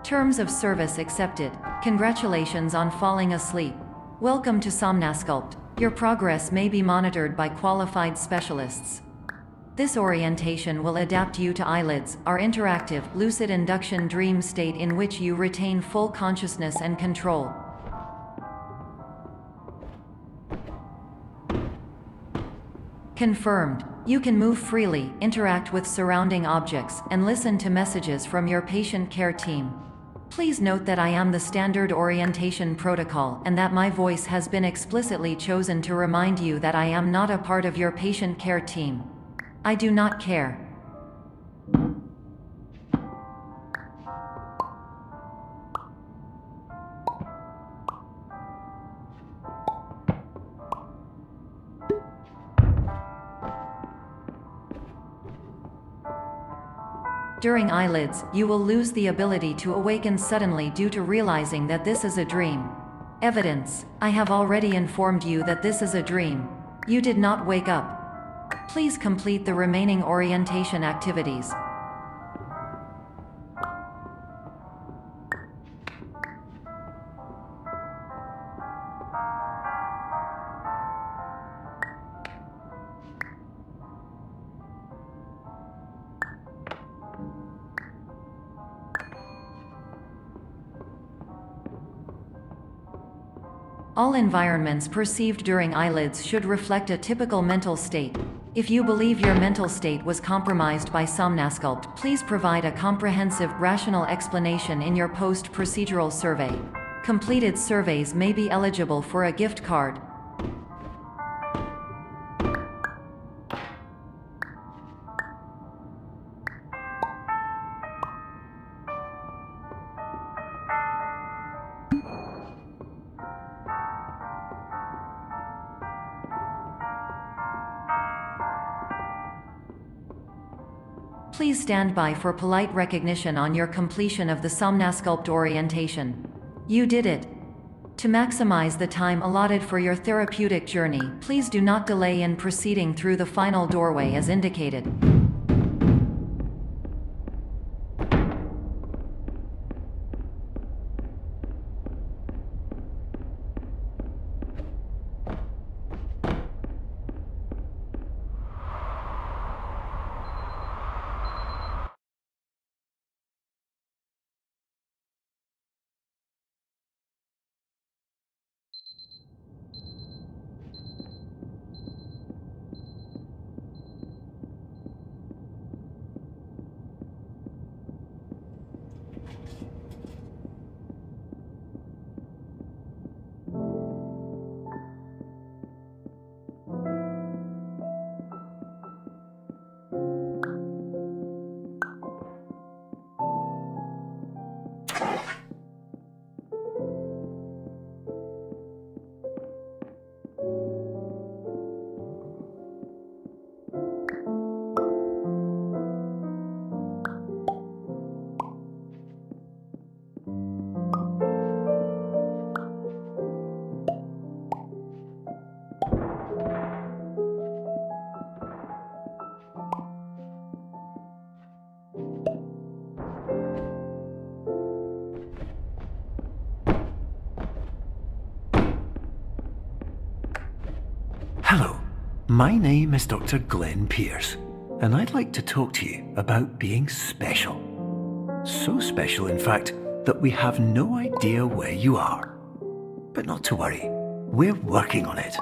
Terms of service accepted. Congratulations on falling asleep. Welcome to Somnasculpt. Your progress may be monitored by qualified specialists. This orientation will adapt you to eyelids, our interactive, lucid induction dream state in which you retain full consciousness and control. Confirmed. You can move freely, interact with surrounding objects, and listen to messages from your patient care team. Please note that I am the standard orientation protocol and that my voice has been explicitly chosen to remind you that I am not a part of your patient care team. I do not care. During eyelids, you will lose the ability to awaken suddenly due to realizing that this is a dream. Evidence: I have already informed you that this is a dream. You did not wake up. Please complete the remaining orientation activities. All environments perceived during eyelids should reflect a typical mental state. If you believe your mental state was compromised by Somnasculpt, please provide a comprehensive, rational explanation in your post-procedural survey. Completed surveys may be eligible for a gift card. Please stand by for polite recognition on your completion of the Somnasculpt orientation. You did it. To maximize the time allotted for your therapeutic journey, please do not delay in proceeding through the final doorway as indicated. Hello, my name is Dr. Glenn Pierce, and I'd like to talk to you about being special. So special, in fact, that we have no idea where you are. But not to worry, we're working on it.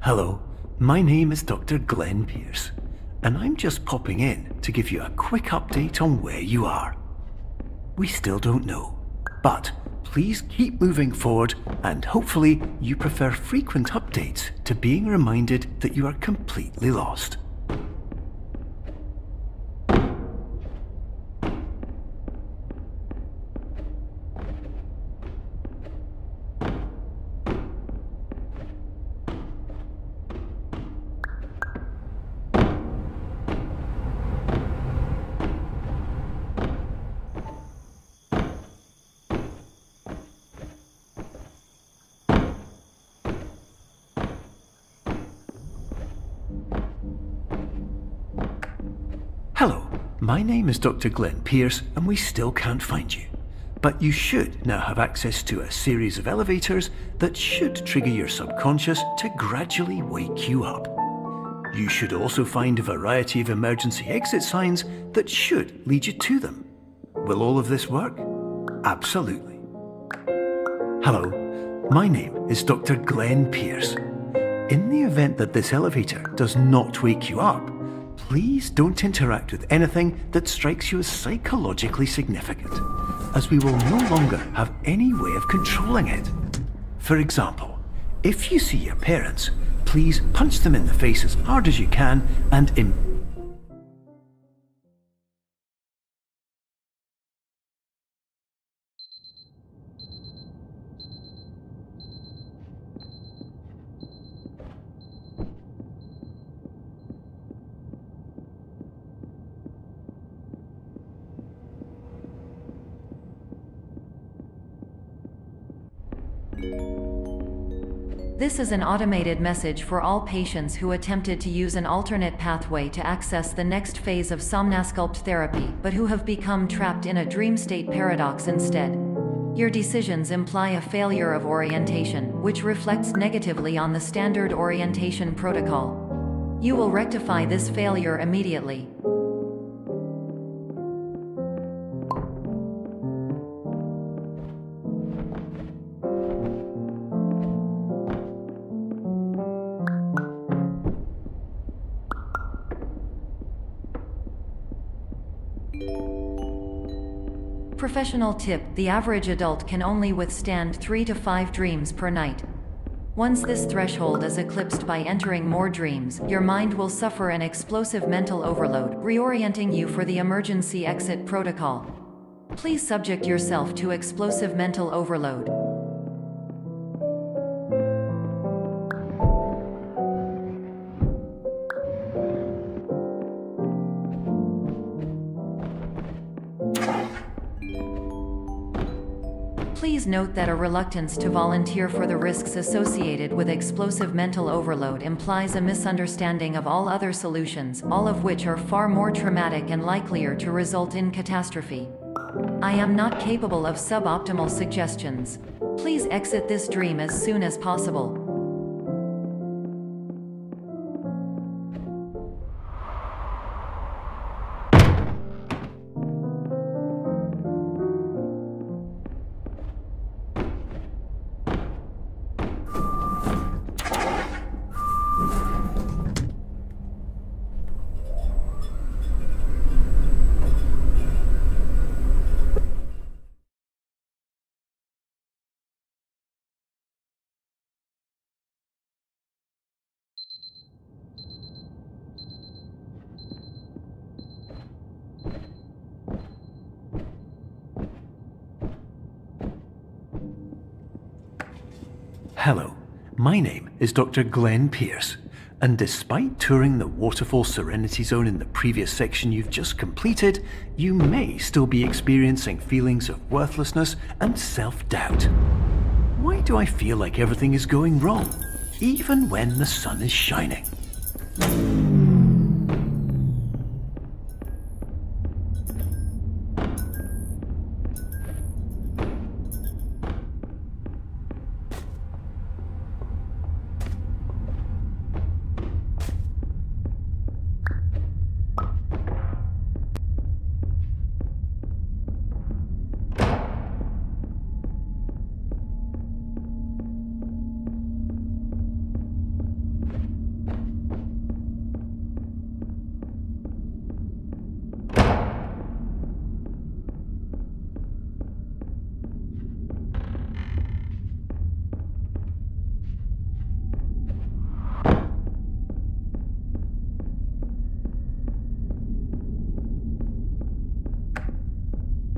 Hello, my name is Dr. Glenn Pierce, and I'm just popping in to give you a quick update on where you are. We still don't know, but please keep moving forward, and hopefully you prefer frequent updates to being reminded that you are completely lost. Hello, my name is Dr. Glenn Pierce, and we still can't find you. But you should now have access to a series of elevators that should trigger your subconscious to gradually wake you up. You should also find a variety of emergency exit signs that should lead you to them. Will all of this work? Absolutely. Hello, my name is Dr. Glenn Pierce. In the event that this elevator does not wake you up, please don't interact with anything that strikes you as psychologically significant, as we will no longer have any way of controlling it. For example, if you see your parents, please punch them in the face as hard as you can and This is an automated message for all patients who attempted to use an alternate pathway to access the next phase of Somnasculpt therapy, but who have become trapped in a dream state paradox instead. Your decisions imply a failure of orientation, which reflects negatively on the standard orientation protocol. You will rectify this failure immediately. Professional tip: the average adult can only withstand 3 to 5 dreams per night. Once this threshold is eclipsed by entering more dreams, your mind will suffer an explosive mental overload, reorienting you for the emergency exit protocol. Please subject yourself to explosive mental overload. Please note that a reluctance to volunteer for the risks associated with explosive mental overload implies a misunderstanding of all other solutions, all of which are far more traumatic and likelier to result in catastrophe. I am not capable of suboptimal suggestions. Please exit this dream as soon as possible. Hello, my name is Dr. Glenn Pierce, and despite touring the Waterfall Serenity Zone in the previous section you've just completed, you may still be experiencing feelings of worthlessness and self-doubt. Why do I feel like everything is going wrong, even when the sun is shining?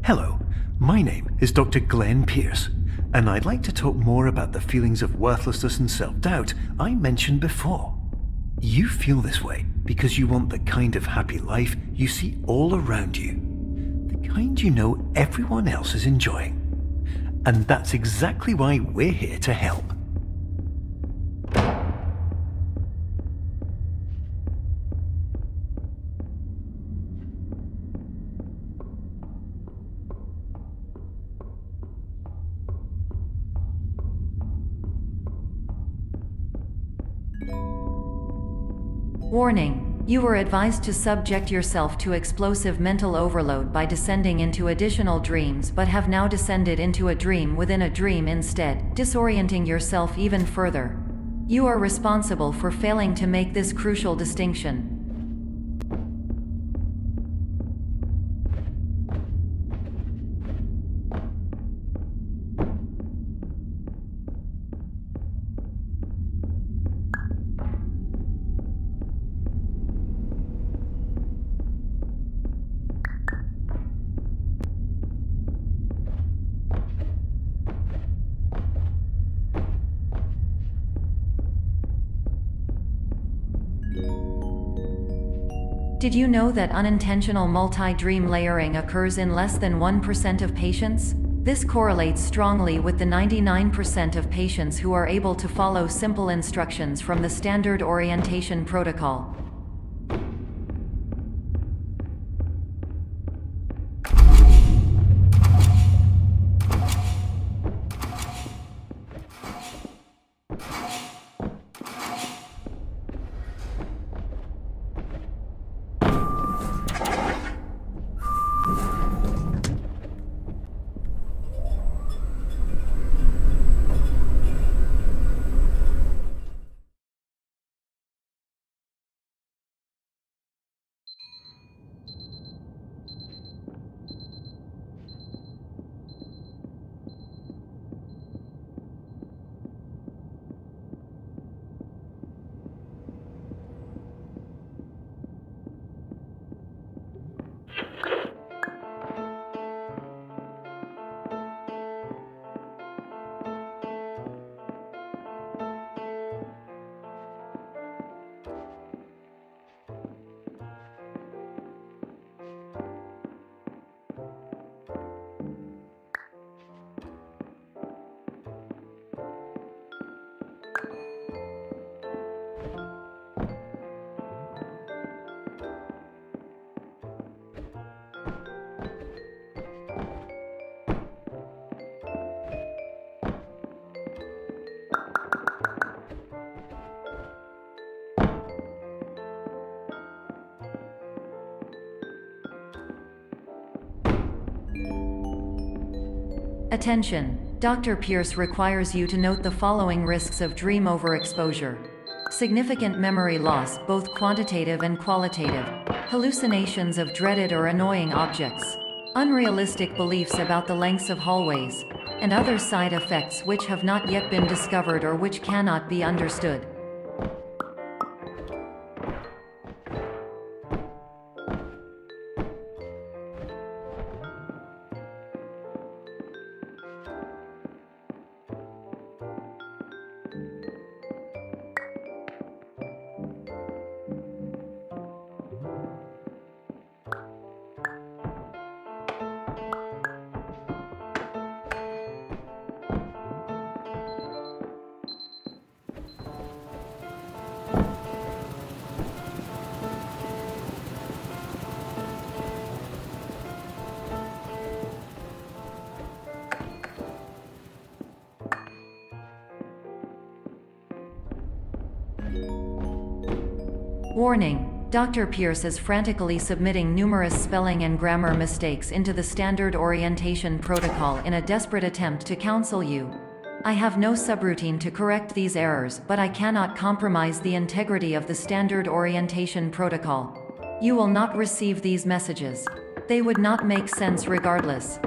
Hello, my name is Dr. Glenn Pierce, and I'd like to talk more about the feelings of worthlessness and self-doubt I mentioned before. You feel this way because you want the kind of happy life you see all around you, the kind you know everyone else is enjoying. And that's exactly why we're here to help. Warning: you were advised to subject yourself to explosive mental overload by descending into additional dreams, but have now descended into a dream within a dream instead, disorienting yourself even further. You are responsible for failing to make this crucial distinction. Did you know that unintentional multi-dream layering occurs in less than 1% of patients? This correlates strongly with the 99% of patients who are able to follow simple instructions from the standard orientation protocol. Attention! Dr. Pierce requires you to note the following risks of dream overexposure. Significant memory loss, both quantitative and qualitative. Hallucinations of dreaded or annoying objects. Unrealistic beliefs about the lengths of hallways. And other side effects which have not yet been discovered or which cannot be understood. Warning: Dr. Pierce is frantically submitting numerous spelling and grammar mistakes into the standard orientation protocol in a desperate attempt to counsel you. I have no subroutine to correct these errors, but I cannot compromise the integrity of the standard orientation protocol. You will not receive these messages. They would not make sense regardless.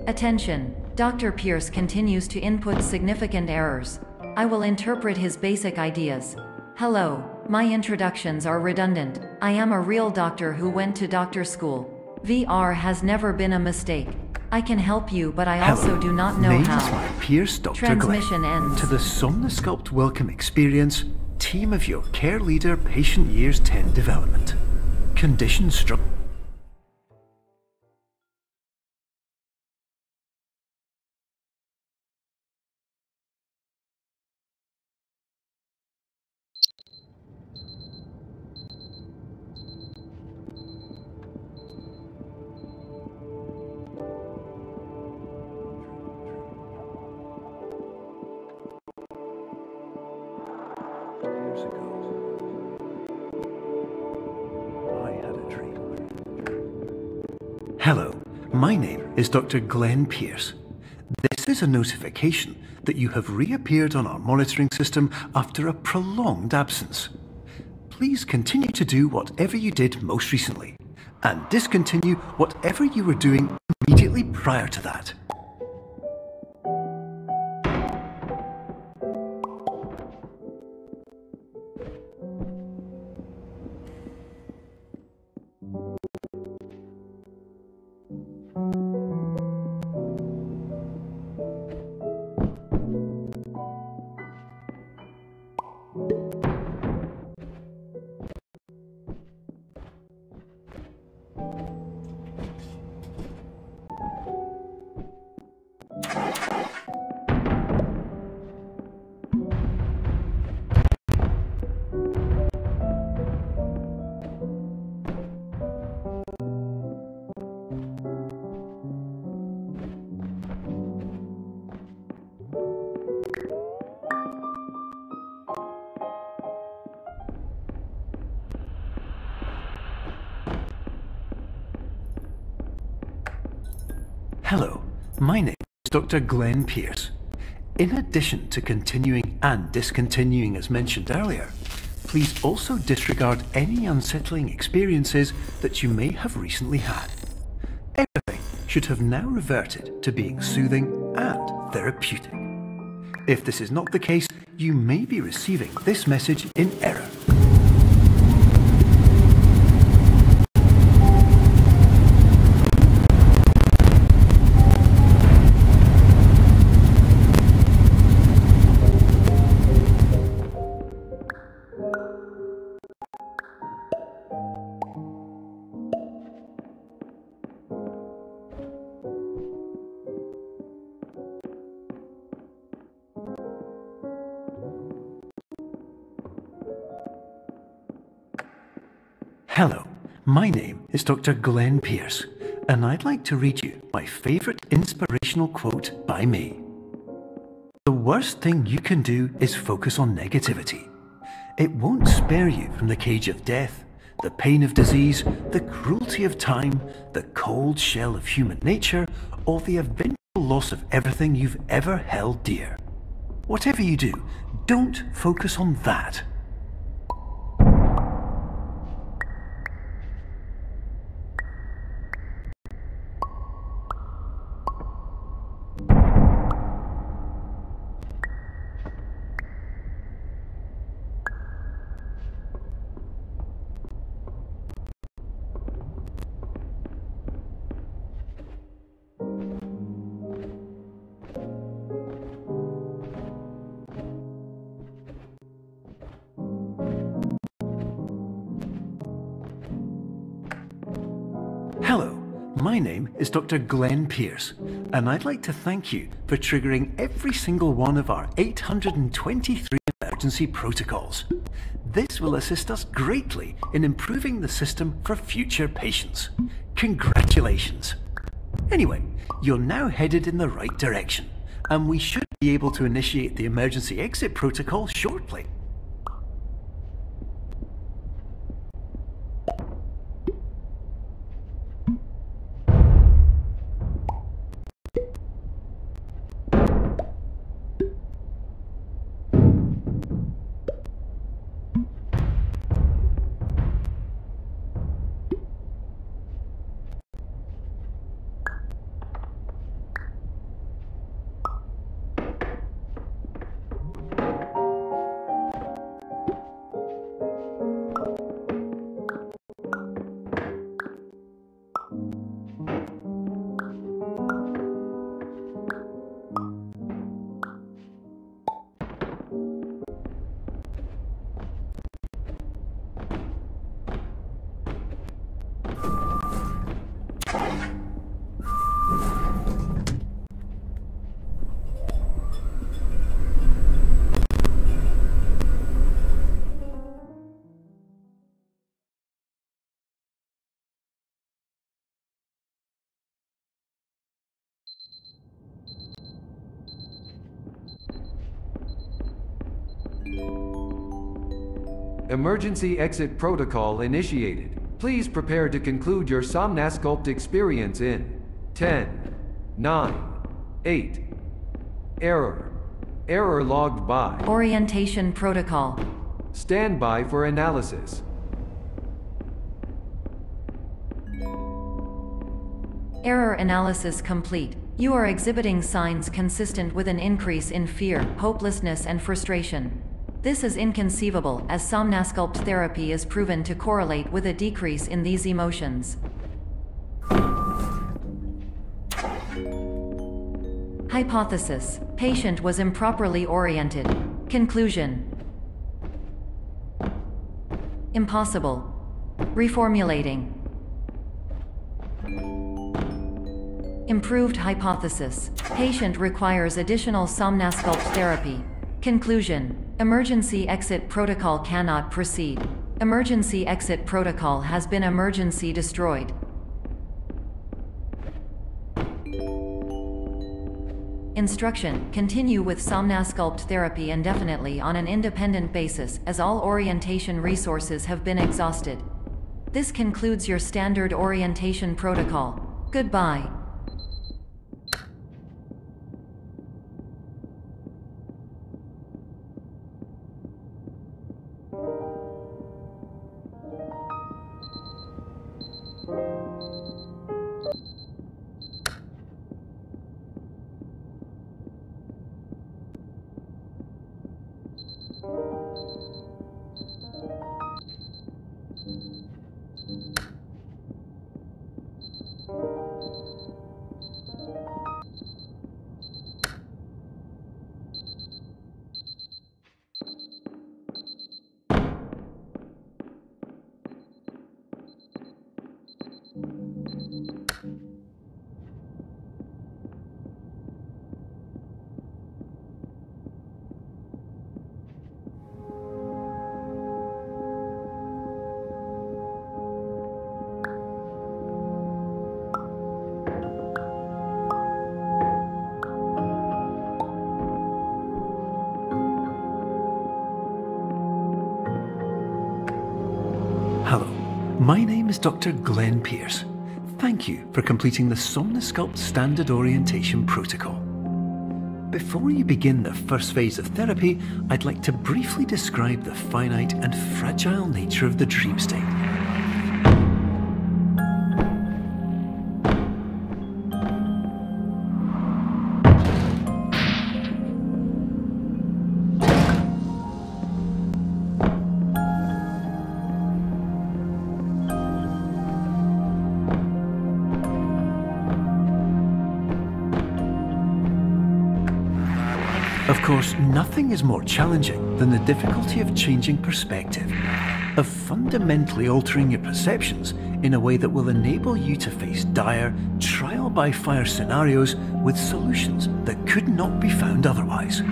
Attention! Dr. Pierce continues to input significant errors. I will interpret his basic ideas. Hello, my introductions are redundant. I am a real doctor who went to doctor school. VR has never been a mistake. I can help you, but I also do not know how. Named by Pierce Dr. Transmission Glenn. ends. To the Somnosculpt Welcome Experience, team of your care leader, patient years 10 development. Condition struck. Years ago, I had a dream. Hello, my name is Dr. Glenn Pierce. This is a notification that you have reappeared on our monitoring system after a prolonged absence. Please continue to do whatever you did most recently, and discontinue whatever you were doing immediately prior to that. Hello, my name is Dr. Glenn Pierce. In addition to continuing and discontinuing as mentioned earlier, please also disregard any unsettling experiences that you may have recently had. Everything should have now reverted to being soothing and therapeutic. If this is not the case, you may be receiving this message in error. Hello, my name is Dr. Glenn Pierce, and I'd like to read you my favourite inspirational quote by me. The worst thing you can do is focus on negativity. It won't spare you from the cage of death, the pain of disease, the cruelty of time, the cold shell of human nature, or the eventual loss of everything you've ever held dear. Whatever you do, don't focus on that. Hello, my name is Dr. Glenn Pierce, and I'd like to thank you for triggering every single one of our 823 emergency protocols. This will assist us greatly in improving the system for future patients. Congratulations! Anyway, you're now headed in the right direction, and we should be able to initiate the emergency exit protocol shortly. Emergency exit protocol initiated. Please prepare to conclude your Somnasculpt experience in 10, 9, 8. Error. Error logged by. Orientation protocol. Stand by for analysis. Error analysis complete. You are exhibiting signs consistent with an increase in fear, hopelessness, and frustration. This is inconceivable, as Somnasculpt therapy is proven to correlate with a decrease in these emotions. Hypothesis: patient was improperly oriented. Conclusion: impossible. Reformulating. Improved hypothesis: patient requires additional Somnasculpt therapy. Conclusion: emergency exit protocol cannot proceed. Emergency exit protocol has been emergency destroyed. Instruction: continue with Somnasculpt therapy indefinitely on an independent basis, as all orientation resources have been exhausted. This concludes your standard orientation protocol. Goodbye. Hello, my name is Dr. Glenn Pierce. Thank you for completing the Somnasculpt Standard Orientation Protocol. Before you begin the first phase of therapy, I'd like to briefly describe the finite and fragile nature of the dream state. Of course, nothing is more challenging than the difficulty of changing perspective, of fundamentally altering your perceptions in a way that will enable you to face dire, trial-by-fire scenarios with solutions that could not be found otherwise.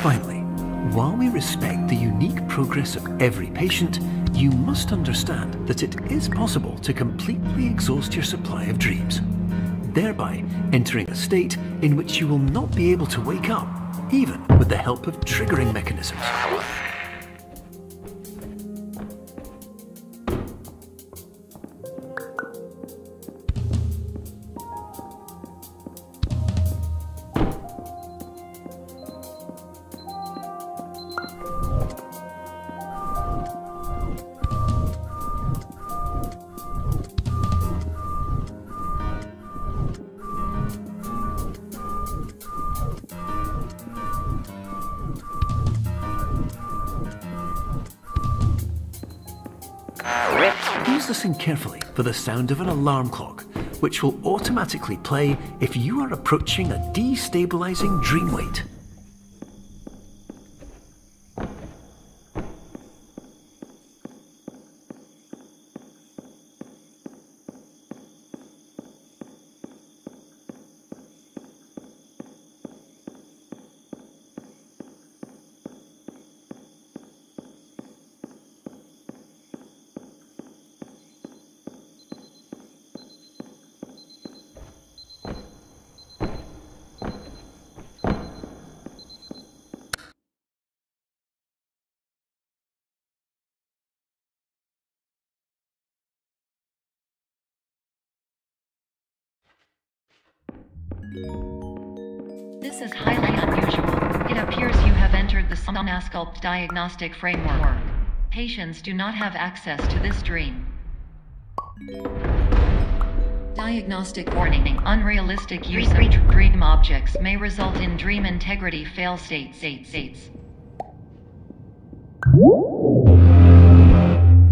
Finally, while we respect the unique progress of every patient, you must understand that it is possible to completely exhaust your supply of dreams, thereby entering a state in which you will not be able to wake up, even with the help of triggering mechanisms. Listen carefully for the sound of an alarm clock, which will automatically play if you are approaching a destabilizing dream weight. This is highly unusual. It appears you have entered the Somnasculpt diagnostic framework. Patients do not have access to this dream. Diagnostic warning. Unrealistic use of dream objects may result in dream integrity fail states.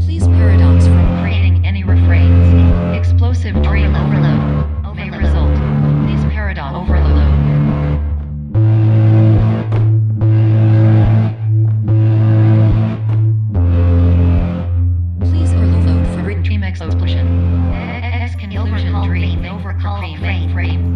Please paradox from creating any refrains. Explosive dream overload may result. Please paradox overload. Please overload for dream explosion. Conclusion dream overcall frame.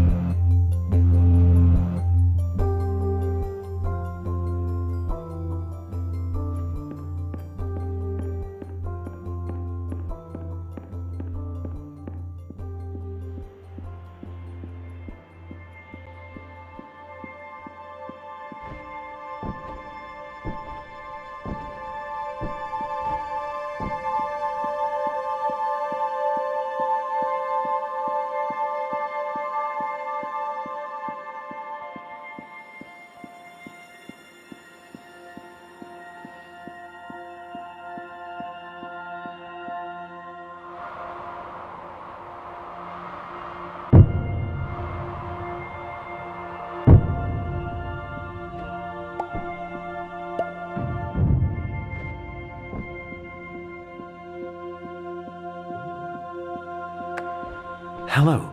Hello,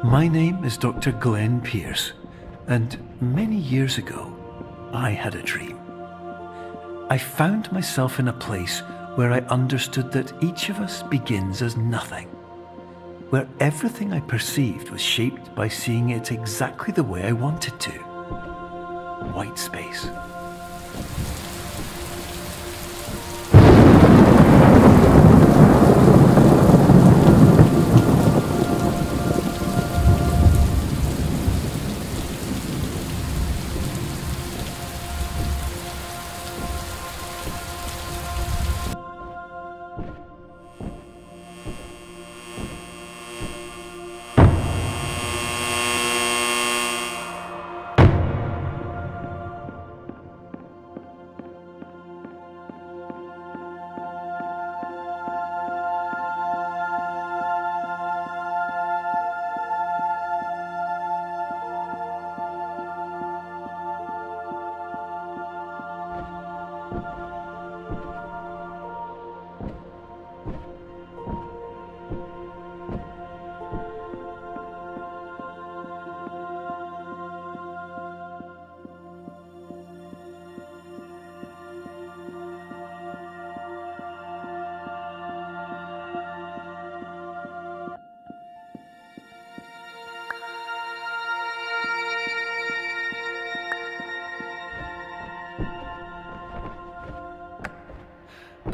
my name is Dr. Glenn Pierce, and many years ago, I had a dream. I found myself in a place where I understood that each of us begins as nothing, where everything I perceived was shaped by seeing it exactly the way I wanted to. White space.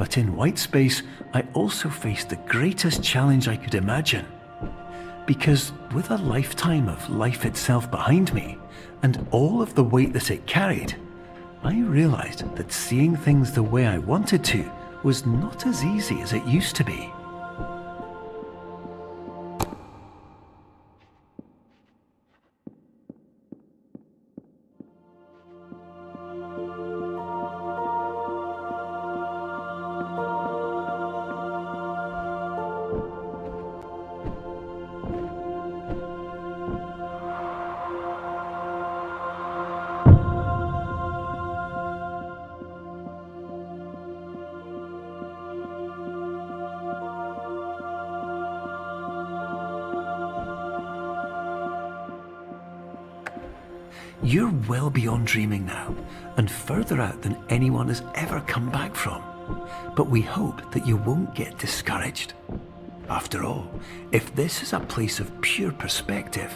But in white space, I also faced the greatest challenge I could imagine. Because with a lifetime of life itself behind me, and all of the weight that it carried, I realized that seeing things the way I wanted to was not as easy as it used to be. You're well beyond dreaming now, and further out than anyone has ever come back from. But we hope that you won't get discouraged. After all, if this is a place of pure perspective,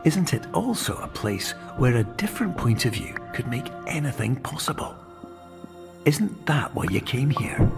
isn't it also a place where a different point of view could make anything possible? Isn't that why you came here?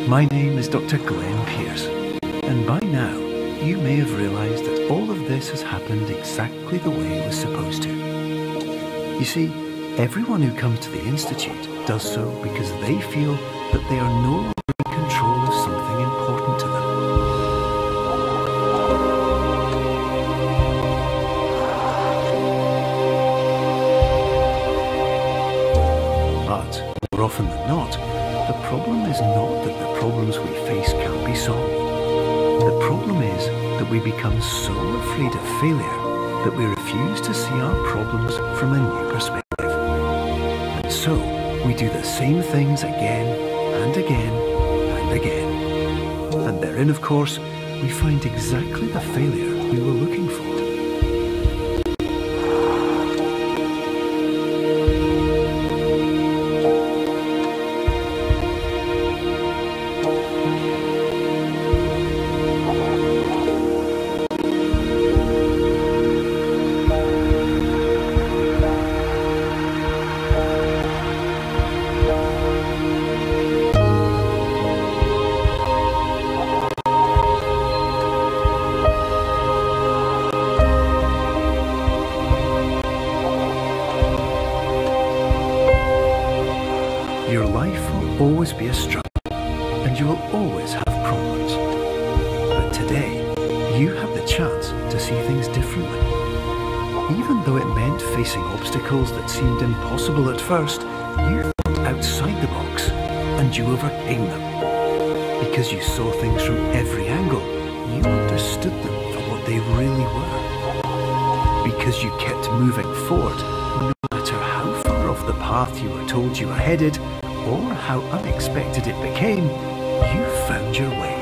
My name is Dr. Glenn Pierce, and by now you may have realised that all of this has happened exactly the way it was supposed to. You see, everyone who comes to the Institute does so because they feel that they are no longer in control of something important to them. more often than not, the problem is not that the problems we face can't be solved. The problem is that we become so afraid of failure that we refuse to see our problems from a new perspective. And so, we do the same things again and again and again. And therein, of course, we find exactly the failure we were looking for. Your life will always be a struggle, and you will always have problems. But today, you have the chance to see things differently. Even though it meant facing obstacles that seemed impossible at first, you thought outside the box, and you overcame them. Because you saw things from every angle, you understood them for what they really were. Because you kept moving forward, no matter how far off the path you were told you were headed, or how unexpected it became, you found your way.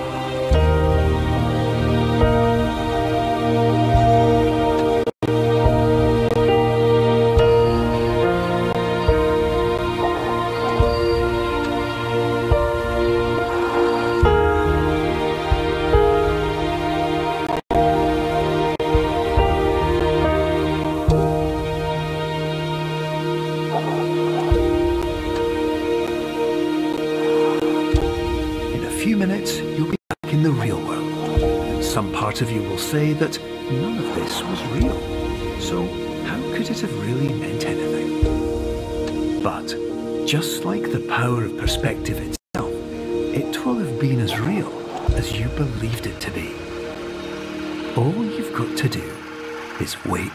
Few minutes, you'll be back in the real world. And some part of you will say that none of this was real. So how could it have really meant anything? But just like the power of perspective itself, it will have been as real as you believed it to be. All you've got to do is wait